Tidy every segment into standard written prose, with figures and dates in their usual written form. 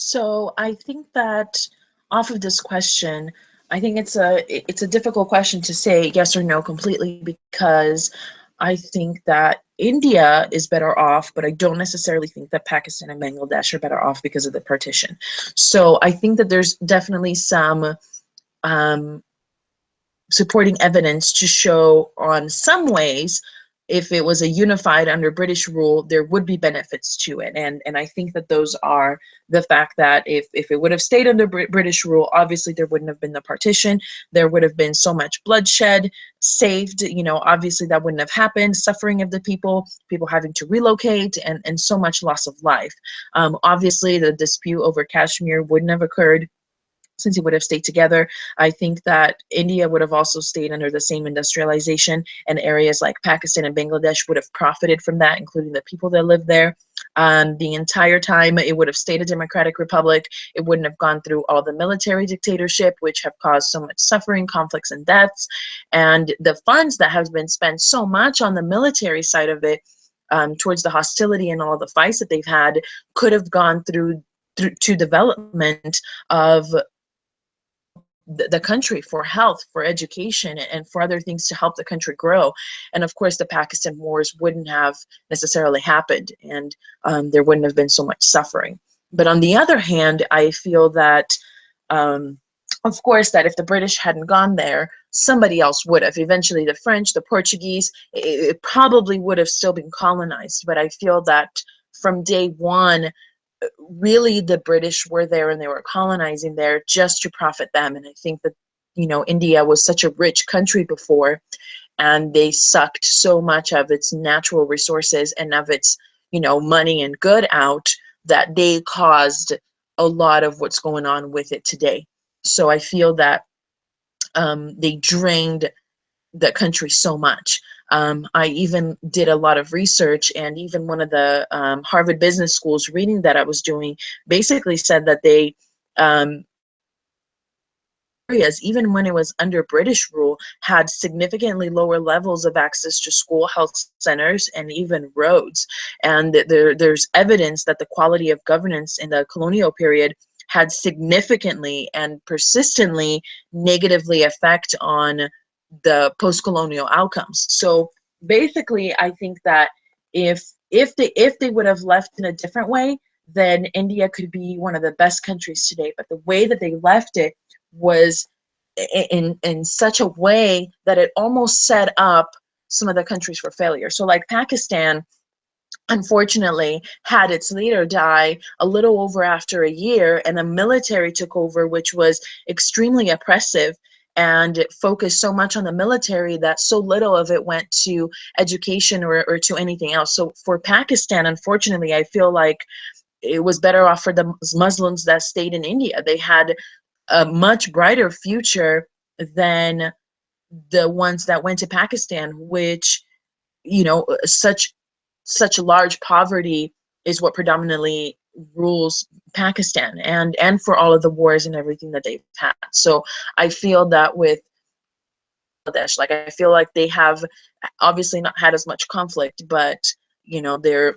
So I think that off of this question, I think it's a difficult question to say yes or no completely because I think that India is better off, but I don't necessarily think that Pakistan and Bangladesh are better off because of the partition. So I think that there's definitely some um, supporting evidence to show on some ways if it was a unified under British rule, there would be benefits to it. And I think that those are the fact that if it would have stayed under British rule, obviously there wouldn't have been the partition. There would have been so much bloodshed saved. Obviously that wouldn't have happened. Suffering of the people having to relocate, and so much loss of life. Obviously, the dispute over Kashmir wouldn't have occurred since it would have stayed together. I think that India would have also stayed under the same industrialization, and areas like Pakistan and Bangladesh would have profited from that, including the people that live there. The entire time, it would have stayed a democratic republic. It wouldn't have gone through all the military dictatorship, which have caused so much suffering, conflicts, and deaths. And the funds that have been spent so much on the military side of it, towards the hostility and all the fights that they've had, could have gone through to development of the country, for health, for education, and for other things to help the country grow. And of course, the Pakistan wars wouldn't have necessarily happened, and there wouldn't have been so much suffering. But on the other hand, I feel that, of course, that if the British hadn't gone there, somebody else would have. Eventually, the French, the Portuguese, it probably would have still been colonized. But I feel that from day one, really the British were there and they were colonizing there just to profit them. And I think that, India was such a rich country before, and they sucked so much of its natural resources and of its, money and good out, that they caused a lot of what's going on with it today. So I feel that they drained the country so much. I even did a lot of research, and even one of the Harvard Business School's reading that I was doing basically said that they areas, even when it was under British rule, had significantly lower levels of access to school, health centers, and even roads. And there's evidence that the quality of governance in the colonial period had significantly and persistently negatively affect on the post-colonial outcomes. So basically, I think that if they would have left in a different way, then India could be one of the best countries today. But the way that they left it was in such a way that it almost set up some of the countries for failure. So like Pakistan, unfortunately, had its leader die a little over after a year, and the military took over, which was extremely oppressive, and it focused so much on the military that so little of it went to education or to anything else. So for Pakistan, unfortunately, I feel like it was better off for the Muslims that stayed in India. They had a much brighter future than the ones that went to Pakistan, which, such large poverty is what predominantly rules Pakistan, and for all of the wars and everything that they've had. So I feel that with Bangladesh, like I feel like they have obviously not had as much conflict, but they're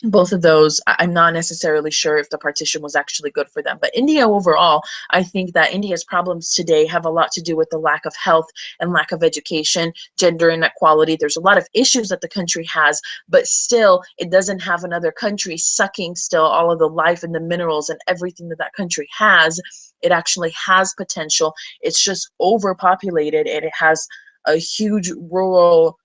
both of those, I'm not necessarily sure if the partition was actually good for them. But India overall, I think that India's problems today have a lot to do with the lack of health and lack of education, gender inequality. There's a lot of issues that the country has, but still it doesn't have another country sucking still all of the life and the minerals and everything that that country has. It actually has potential. It's just overpopulated, and it has a huge rural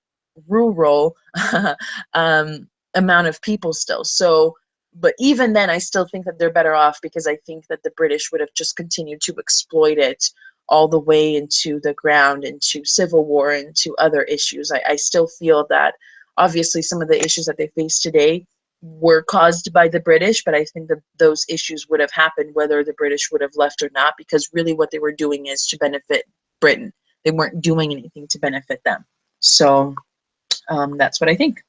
um, amount of people still. So, but even then, I still think that they're better off, because I think that the British would have just continued to exploit it all the way into the ground, into civil war, into other issues. I still feel that obviously some of the issues that they face today were caused by the British, but I think that those issues would have happened whether the British would have left or not, because really what they were doing is to benefit Britain. They weren't doing anything to benefit them. So that's what I think.